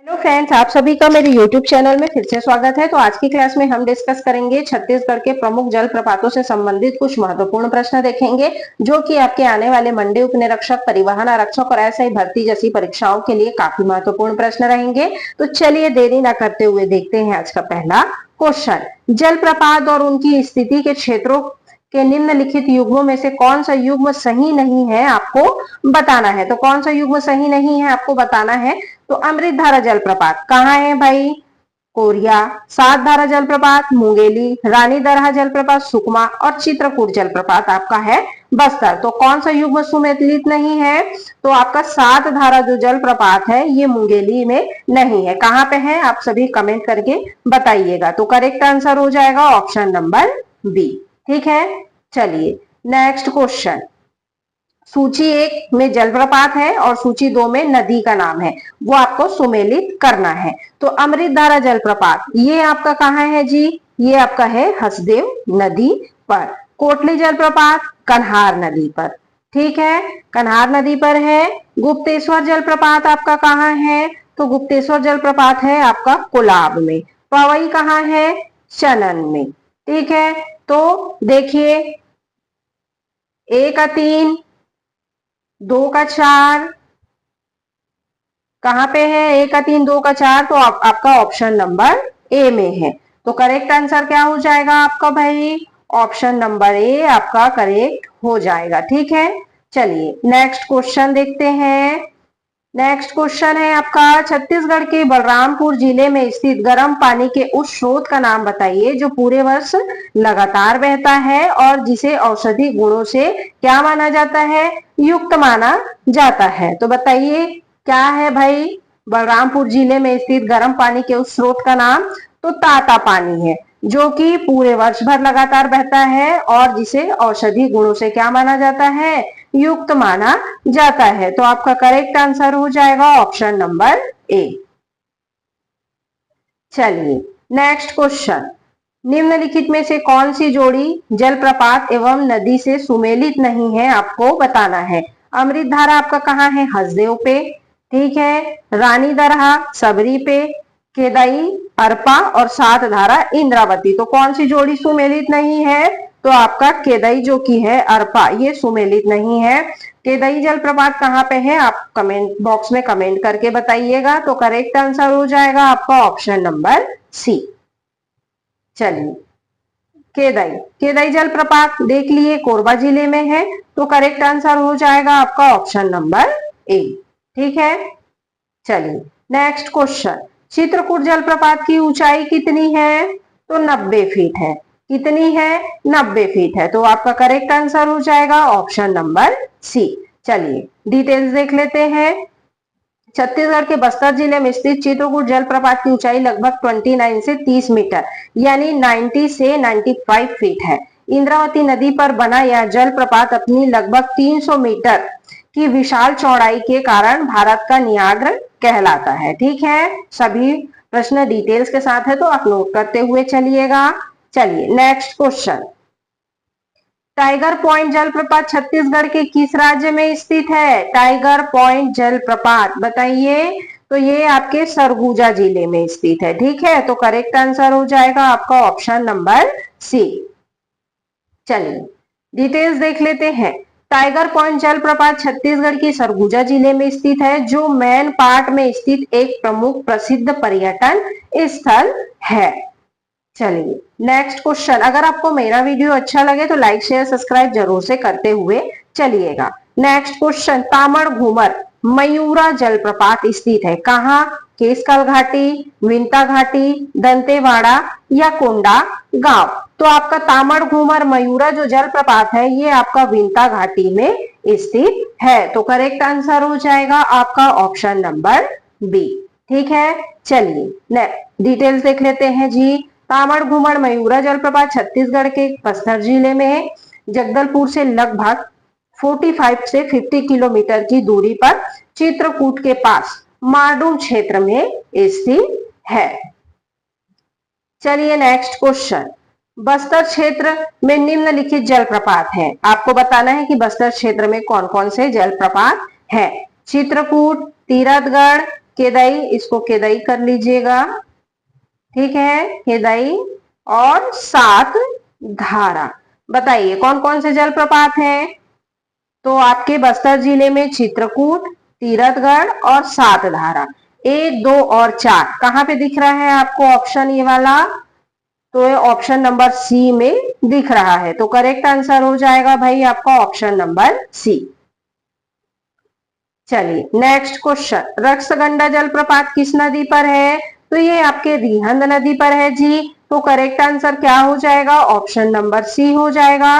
Hello friends, आप सभी का मेरे YouTube चैनल में फिर से स्वागत है। तो आज की क्लास में हम डिस्कस करेंगे छत्तीसगढ़ के प्रमुख जलप्रपातों से संबंधित कुछ महत्वपूर्ण प्रश्न देखेंगे, जो कि आपके आने वाले मंडी उप निरीक्षक, परिवहन आरक्षक और एसआई भर्ती जैसी परीक्षाओं के लिए काफी महत्वपूर्ण प्रश्न रहेंगे। तो चलिए देरी न करते हुए देखते हैं आज का पहला क्वेश्चन। जलप्रपात और उनकी स्थिति के क्षेत्रों के निम्नलिखित युग्मों में से कौन सा युग्म सही नहीं है, आपको बताना है। तो कौन सा युग्म सही नहीं है आपको बताना है। तो अमृतधारा जलप्रपात कहाँ है भाई? कोरिया। सातधारा जलप्रपात मुंगेली। रानी दरहा जलप्रपात सुकमा और चित्रकूट जलप्रपात आपका है बस्तर। तो कौन सा युग्म सुमेलित नहीं है? तो आपका सातधारा जो जलप्रपात है ये मुंगेली में नहीं है। कहाँ पे है आप सभी कमेंट करके बताइएगा। तो करेक्ट आंसर हो जाएगा ऑप्शन नंबर बी। ठीक है, चलिए नेक्स्ट क्वेश्चन। सूची 1 में जलप्रपात है और सूची 2 में नदी का नाम है, वो आपको सुमेलित करना है। तो अमृतधारा जलप्रपात ये आपका कहाँ है जी? ये आपका है हसदेव नदी पर। कोटली जलप्रपात कन्हार नदी पर। ठीक है, कन्हार नदी पर है। गुप्तेश्वर जलप्रपात आपका कहाँ है? तो गुप्तेश्वर जलप्रपात है आपका कोलाब में। पवई कहाँ है? चनन में। ठीक है, तो देखिए 1 का 3, 2 का 4 कहां पे है? 1 का 3, 2 का 4 तो आपका ऑप्शन नंबर ए में है। तो करेक्ट आंसर क्या हो जाएगा आपका भाई? ऑप्शन नंबर ए आपका करेक्ट हो जाएगा। ठीक है, चलिए नेक्स्ट क्वेश्चन देखते हैं। नेक्स्ट क्वेश्चन है आपका, छत्तीसगढ़ के बलरामपुर जिले में स्थित गर्म पानी के उस स्रोत का नाम बताइए जो पूरे वर्ष लगातार बहता है और जिसे औषधि गुणों से क्या माना जाता है? युक्त माना जाता है। तो बताइए क्या है भाई बलरामपुर जिले में स्थित गर्म पानी के उस स्रोत का नाम? तो ताता पानी है, जो कि पूरे वर्ष भर लगातार बहता है और जिसे औषधि गुणों से क्या माना जाता है? युक्त माना जाता है। तो आपका करेक्ट आंसर हो जाएगा ऑप्शन नंबर ए। चलिए नेक्स्ट क्वेश्चन। निम्नलिखित में से कौन सी जोड़ी जलप्रपात एवं नदी से सुमेलित नहीं है, आपको बताना है। अमृतधारा आपका कहाँ है? हसदेव पे। ठीक है, रानी दरहा सबरी पे, केदाई अरपा और सातधारा इंद्रावती। तो कौन सी जोड़ी सुमेलित नहीं है? तो आपका केदाई जो की है अरपा ये सुमेलित नहीं है। केदाई जलप्रपात कहाँ पे है आप कमेंट बॉक्स में कमेंट करके बताइएगा। तो करेक्ट आंसर हो जाएगा आपका ऑप्शन नंबर सी। चलिए केदाई जलप्रपात देख लिए कोरबा जिले में है, तो करेक्ट आंसर हो जाएगा आपका ऑप्शन नंबर ए। ठीक है, चलिए नेक्स्ट क्वेश्चन। चित्रकूट जलप्रपात की ऊंचाई कितनी है? तो 90 फीट है। कितनी है? 90 फीट है। तो आपका करेक्ट आंसर हो जाएगा ऑप्शन नंबर सी। चलिए डिटेल्स देख लेते हैं। छत्तीसगढ़ के बस्तर जिले में स्थित चित्रकूट जलप्रपात की ऊंचाई लगभग 29 से 30 मीटर यानी 90 से 95 फीट है। इंद्रावती नदी पर बना यह जलप्रपात अपनी लगभग 300 मीटर की विशाल चौड़ाई के कारण भारत का नियाग्रा कहलाता है। ठीक है, सभी प्रश्न डिटेल्स के साथ है तो आप नोट करते हुए चलिएगा। चलिए नेक्स्ट क्वेश्चन। टाइगर पॉइंट जलप्रपात छत्तीसगढ़ के किस राज्य में स्थित है? टाइगर पॉइंट जलप्रपात बताइए। तो ये आपके सरगुजा जिले में स्थित है। ठीक है, तो करेक्ट आंसर हो जाएगा आपका ऑप्शन नंबर सी। चलिए डिटेल्स देख लेते हैं। टाइगर पॉइंट जलप्रपात छत्तीसगढ़ के सरगुजा जिले में स्थित है, जो मैन पार्ट में स्थित एक प्रमुख प्रसिद्ध पर्यटन स्थल है। चलिए नेक्स्ट क्वेश्चन। अगर आपको मेरा वीडियो अच्छा लगे तो लाइक शेयर सब्सक्राइब जरूर से करते हुए चलिएगा। Next question. तामड़ घूमर मयूरा जलप्रपात स्थित है कहाँ? केसकाल घाटी, विंता घाटी, दंतेवाड़ा या कोंडा गांव। तो आपका तामड़ घूमर मयूरा जो जलप्रपात है ये आपका विंता घाटी में स्थित है। तो करेक्ट आंसर हो जाएगा आपका ऑप्शन नंबर बी। ठीक है, चलिए डिटेल्स देख लेते हैं जी। तामड़ घूमर मयूरा जलप्रपात छत्तीसगढ़ के बस्तर जिले में जगदलपुर से लगभग 45 से 50 किलोमीटर की दूरी पर चित्रकूट के पास मारडूम क्षेत्र में स्थित है। चलिए नेक्स्ट क्वेश्चन। बस्तर क्षेत्र में निम्नलिखित जलप्रपात हैं, आपको बताना है कि बस्तर क्षेत्र में कौन कौन से जलप्रपात हैं। चित्रकूट, तीरथगढ़, केदई, इसको केदई कर लीजिएगा, ठीक है, केदई। और सात धारा, बताइए कौन कौन से जलप्रपात हैं? तो आपके बस्तर जिले में चित्रकूट, तीरथगढ़ और सात धारा। 1, 2 और 4 कहाँ पे दिख रहा है आपको ऑप्शन ये वाला? तो ये ऑप्शन नंबर सी में दिख रहा है। तो करेक्ट आंसर हो जाएगा भाई आपका ऑप्शन नंबर सी। चलिए नेक्स्ट क्वेश्चन, रक्सगंडा जलप्रपात किस नदी पर है? तो ये आपके रिहंद नदी पर है जी। तो करेक्ट आंसर क्या हो जाएगा? ऑप्शन नंबर सी हो जाएगा।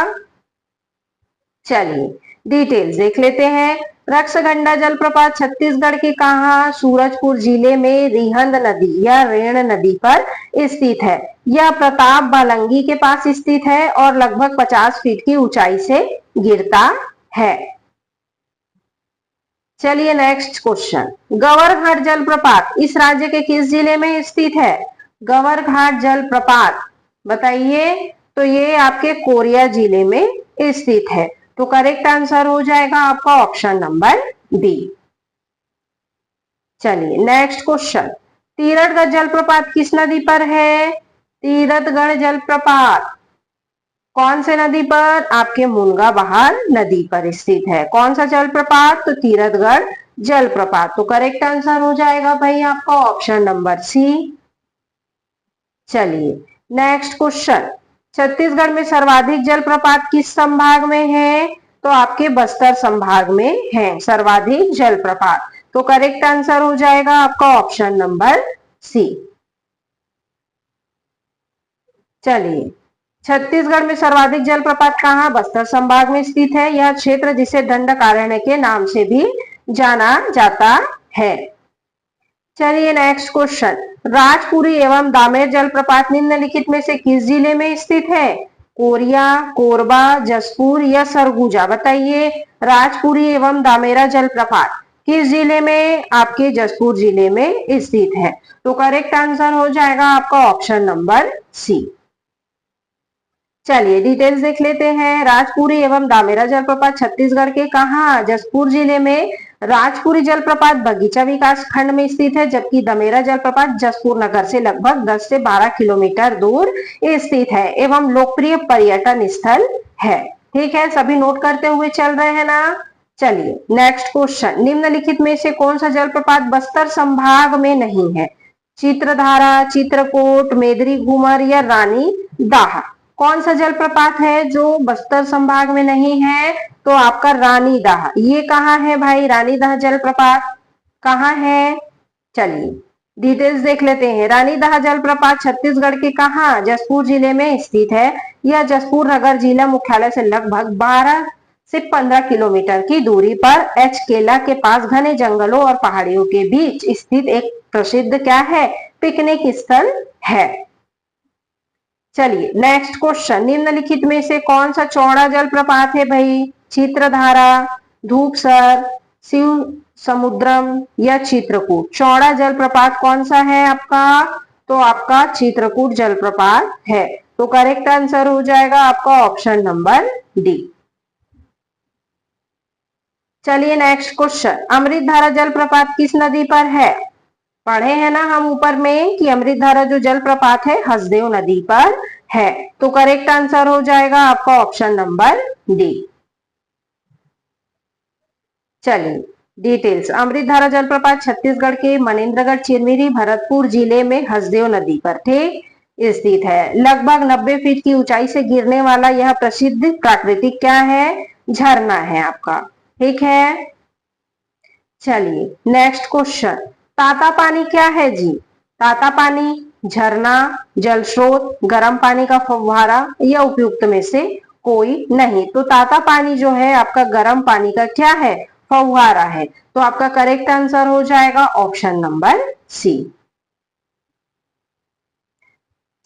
चलिए डिटेल्स देख लेते हैं। रक्सगंडा जलप्रपात छत्तीसगढ़ के कहा? सूरजपुर जिले में रिहंद नदी या रेण नदी पर स्थित है। यह प्रताप बालंगी के पास स्थित है और लगभग 50 फीट की ऊंचाई से गिरता है। चलिए नेक्स्ट क्वेश्चन, गौरघाट जलप्रपात इस राज्य के किस जिले में स्थित है? गौरघाट जलप्रपात बताइए। तो ये आपके कोरिया जिले में स्थित है। तो करेक्ट आंसर हो जाएगा आपका ऑप्शन नंबर बी। चलिए नेक्स्ट क्वेश्चन, तीरथगढ़ जलप्रपात किस नदी पर है? तीरथगढ़ जलप्रपात कौन से नदी पर? आपके मुनगाबहार नदी पर स्थित है। कौन सा जलप्रपात? तो तीरथगढ़ जलप्रपात। तो करेक्ट आंसर हो जाएगा भाई आपका ऑप्शन नंबर सी। चलिए नेक्स्ट क्वेश्चन, छत्तीसगढ़ में सर्वाधिक जलप्रपात किस संभाग में है? तो आपके बस्तर संभाग में है सर्वाधिक जलप्रपात। तो करेक्ट आंसर हो जाएगा आपका ऑप्शन नंबर सी। चलिए छत्तीसगढ़ में सर्वाधिक जलप्रपात कहाँ? बस्तर संभाग में स्थित है। यह क्षेत्र जिसे दंडकारण्य के नाम से भी जाना जाता है। चलिए नेक्स्ट क्वेश्चन, राजपुरी एवं दामेर जलप्रपात निम्नलिखित में से किस जिले में स्थित है? कोरिया, कोरबा, जसपुर या सरगुजा। बताइए राजपुरी एवं दामेरा जलप्रपात किस जिले में? आपके जसपुर जिले में स्थित है। तो करेक्ट आंसर हो जाएगा आपका ऑप्शन नंबर सी। चलिए डिटेल्स देख लेते हैं। राजपुरी एवं दामेरा जलप्रपात छत्तीसगढ़ के कहा? जसपुर जिले में। राजपुरी जलप्रपात बगीचा विकास खंड में स्थित है, जबकि दमेरा जलप्रपात जसपुर नगर से लगभग 10 से 12 किलोमीटर दूर स्थित है एवं लोकप्रिय पर्यटन स्थल है। ठीक है, सभी नोट करते हुए चल रहे हैं ना? चलिए नेक्स्ट क्वेश्चन, निम्नलिखित में से कौन सा जलप्रपात बस्तर संभाग में नहीं है? चित्रधारा, चित्रकोट, मेदरी घूमर या रानी दाहा। कौन सा जलप्रपात है जो बस्तर संभाग में नहीं है? तो आपका रानी दाह। ये कहाँ है भाई? रानी दाह जलप्रपात कहाँ है? चलिए डिटेल्स देख लेते हैं। रानी दाह जलप्रपात छत्तीसगढ़ के कहा? जसपुर जिले में स्थित है। यह जसपुर नगर जिला मुख्यालय से लगभग 12 से 15 किलोमीटर की दूरी पर एच केला के पास घने जंगलों और पहाड़ियों के बीच स्थित एक प्रसिद्ध क्या है? पिकनिक स्थल है। चलिए नेक्स्ट क्वेश्चन, निम्नलिखित में से कौन सा चौड़ा जलप्रपात है भाई? चित्रधारा, धूपसर, शिव समुद्रम या चित्रकूट। चौड़ा जलप्रपात कौन सा है आपका? तो आपका चित्रकूट जलप्रपात है। तो करेक्ट आंसर हो जाएगा आपका ऑप्शन नंबर डी। चलिए नेक्स्ट क्वेश्चन, अमृतधारा जलप्रपात किस नदी पर है? पढ़े हैं ना हम ऊपर में कि अमृतधारा जो जलप्रपात है हसदेव नदी पर है। तो करेक्ट आंसर हो जाएगा आपका ऑप्शन नंबर डी। चलिए डिटेल्स, अमृतधारा जलप्रपात छत्तीसगढ़ के मनेन्द्रगढ़, चिरमिरी, भरतपुर जिले में हसदेव नदी पर ठीक स्थित है। लगभग 90 फीट की ऊंचाई से गिरने वाला यह प्रसिद्ध प्राकृतिक क्या है? झरना है आपका। ठीक है, चलिए नेक्स्ट क्वेश्चन, ताता पानी क्या है जी? ताता पानी झरना, जल स्रोत, गर्म पानी का फव्वारा या उपयुक्त में से कोई नहीं। तो ताता पानी जो है आपका गर्म पानी का क्या है? फव्वारा है। तो आपका करेक्ट आंसर हो जाएगा ऑप्शन नंबर सी।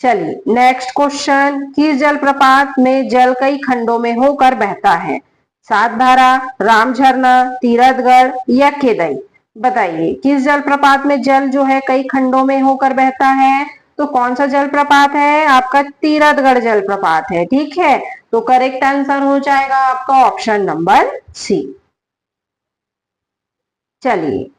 चलिए नेक्स्ट क्वेश्चन, किस जलप्रपात में जल कई खंडों में होकर बहता है? सात धारा, राम झरना, तीरथगढ़ या केदई। बताइए किस जलप्रपात में जल जो है कई खंडों में होकर बहता है? तो कौन सा जलप्रपात है? आपका तीरथगढ़ जलप्रपात है। ठीक है, तो करेक्ट आंसर हो जाएगा आपका ऑप्शन नंबर सी। चलिए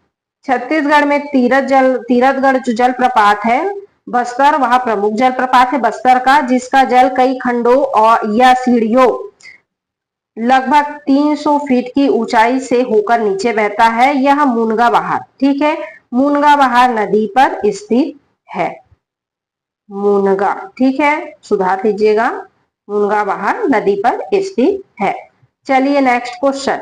छत्तीसगढ़ में तीरथगढ़ जो जलप्रपात है बस्तर, वह प्रमुख जलप्रपात है बस्तर का, जिसका जल कई खंडों और या सीढ़ियों लगभग 300 फीट की ऊंचाई से होकर नीचे बहता है। यह मुनगा बहार, ठीक है, मुनगा बहार नदी पर स्थित है। मुनगा, ठीक है, सुधार लीजिएगा, मुनगा बहार नदी पर स्थित है। चलिए नेक्स्ट क्वेश्चन,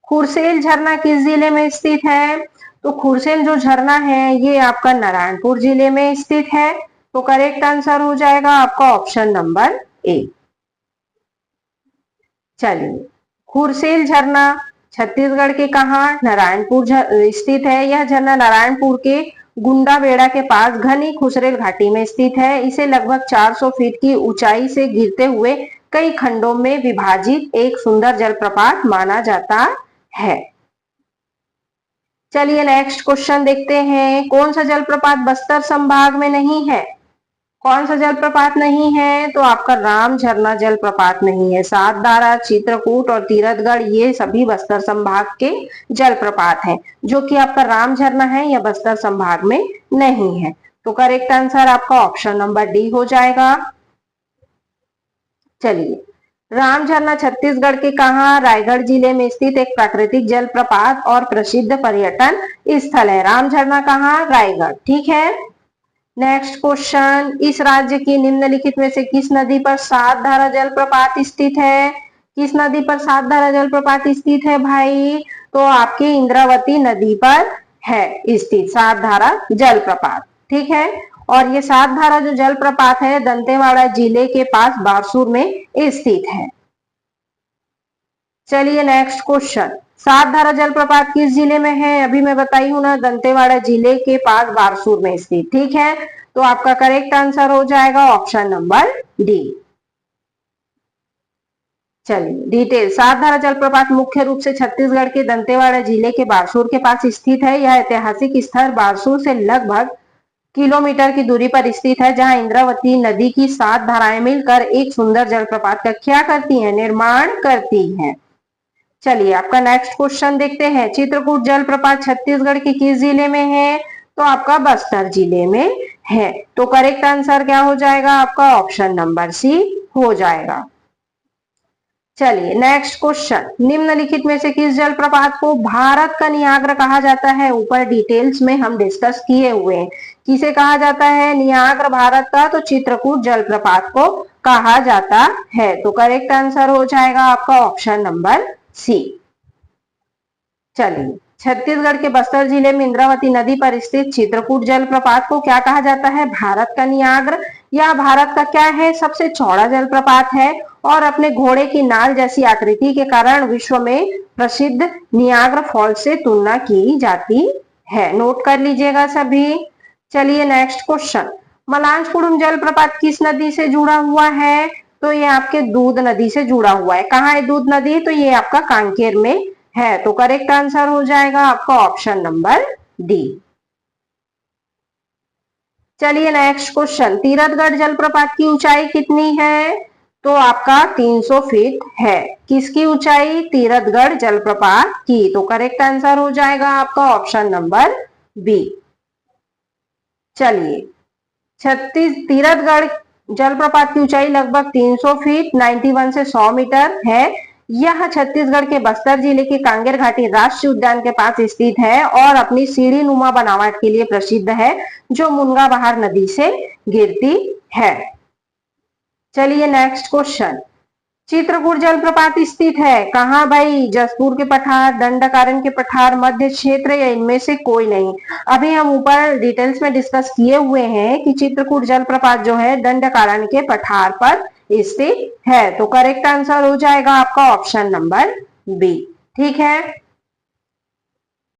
खुरसेल झरना किस जिले में स्थित है? तो खुरसेल जो झरना है ये आपका नारायणपुर जिले में स्थित है। तो करेक्ट आंसर हो जाएगा आपका ऑप्शन नंबर ए। चलिए, खुरसेल झरना छत्तीसगढ़ के कहा? नारायणपुर स्थित है। यह झरना नारायणपुर के गुंडाबेड़ा के पास घनी खुसरेल घाटी में स्थित है। इसे लगभग 400 फीट की ऊंचाई से गिरते हुए कई खंडों में विभाजित एक सुंदर जलप्रपात माना जाता है। चलिए नेक्स्ट क्वेश्चन देखते हैं, कौन सा जलप्रपात बस्तर संभाग में नहीं है? कौन सा जलप्रपात नहीं है? तो आपका राम झरना जलप्रपात नहीं है। सातधारा, चित्रकूट और तीरथगढ़ ये सभी बस्तर संभाग के जलप्रपात हैं, जो कि आपका राम झरना है यह बस्तर संभाग में नहीं है। तो करेक्ट आंसर आपका ऑप्शन नंबर डी हो जाएगा। चलिए, राम झरना छत्तीसगढ़ के कहा? रायगढ़ जिले में स्थित एक प्राकृतिक जलप्रपात और प्रसिद्ध पर्यटन स्थल है। राम झरना कहा? रायगढ़, ठीक है। नेक्स्ट क्वेश्चन, इस राज्य की निम्नलिखित में से किस नदी पर सातधारा जलप्रपात स्थित है? किस नदी पर सातधारा जलप्रपात स्थित है भाई? तो आपकी इंद्रावती नदी पर है स्थित सातधारा जलप्रपात, ठीक है। और ये सातधारा जो जलप्रपात है दंतेवाड़ा जिले के पास बारसूर में स्थित है। चलिए नेक्स्ट क्वेश्चन, सातधारा जलप्रपात किस जिले में है? अभी मैं बताई हूं ना, दंतेवाड़ा जिले के पास बारसूर में स्थित, ठीक है। तो आपका करेक्ट आंसर हो जाएगा ऑप्शन नंबर डी। चलिए डिटेल, सातधारा जलप्रपात मुख्य रूप से छत्तीसगढ़ के दंतेवाड़ा जिले के बारसूर के पास स्थित है। यह ऐतिहासिक स्थल बारसूर से लगभग किलोमीटर की दूरी पर स्थित है, जहां इंद्रावती नदी की 7 धाराएं मिलकर एक सुंदर जलप्रपात का क्या करती हैं? निर्माण करती हैं। चलिए आपका नेक्स्ट क्वेश्चन देखते हैं, चित्रकूट जलप्रपात छत्तीसगढ़ के किस जिले में है? तो आपका बस्तर जिले में है। तो करेक्ट आंसर क्या हो जाएगा आपका? ऑप्शन नंबर सी हो जाएगा। चलिए नेक्स्ट क्वेश्चन, निम्नलिखित में से किस जलप्रपात को भारत का नियाग्रा कहा जाता है? ऊपर डिटेल्स में हम डिस्कस किए हुए हैं, किसे कहा जाता है नियाग्रा भारत का? तो चित्रकूट जलप्रपात को कहा जाता है। तो करेक्ट आंसर हो जाएगा आपका ऑप्शन नंबर सी। चलिए, छत्तीसगढ़ के बस्तर जिले में इंद्रावती नदी पर स्थित चित्रकूट जलप्रपात को क्या कहा जाता है? भारत का नियाग्रा, या भारत का क्या है? सबसे चौड़ा जलप्रपात है और अपने घोड़े की नाल जैसी आकृति के कारण विश्व में प्रसिद्ध नियाग्रा फॉल्स से तुलना की जाती है। नोट कर लीजिएगा सभी। चलिए नेक्स्ट क्वेश्चन, मलांचकुंड जलप्रपात किस नदी से जुड़ा हुआ है? तो ये आपके दूध नदी से जुड़ा हुआ है। कहाँ है दूध नदी? तो ये आपका कांकेर में है। तो करेक्ट आंसर हो जाएगा आपका ऑप्शन नंबर डी। चलिए नेक्स्ट क्वेश्चन, तीरथगढ़ जलप्रपात की ऊंचाई कितनी है? तो आपका 300 फीट है। किसकी ऊंचाई? तीरथगढ़ जलप्रपात की। तो करेक्ट आंसर हो जाएगा आपका ऑप्शन नंबर बी। चलिए, तीरथगढ़ जलप्रपात की ऊंचाई लगभग 300 फीट 91 से 100 मीटर है। यह छत्तीसगढ़ के बस्तर जिले के कांगेर घाटी राष्ट्रीय उद्यान के पास स्थित है और अपनी सीढ़ी नुमा बनावट के लिए प्रसिद्ध है, जो मुनगा बहार नदी से गिरती है। चलिए नेक्स्ट क्वेश्चन, चित्रकूट जलप्रपात स्थित है कहाँ भाई? जसपुर के पठार, दंडकारण्य के पठार, मध्य क्षेत्र, या इनमें से कोई नहीं। अभी हम ऊपर डिटेल्स में डिस्कस किए हुए हैं कि चित्रकूट जलप्रपात जो है दंडकारण्य के पठार पर स्थित है। तो करेक्ट आंसर हो जाएगा आपका ऑप्शन नंबर बी, ठीक है।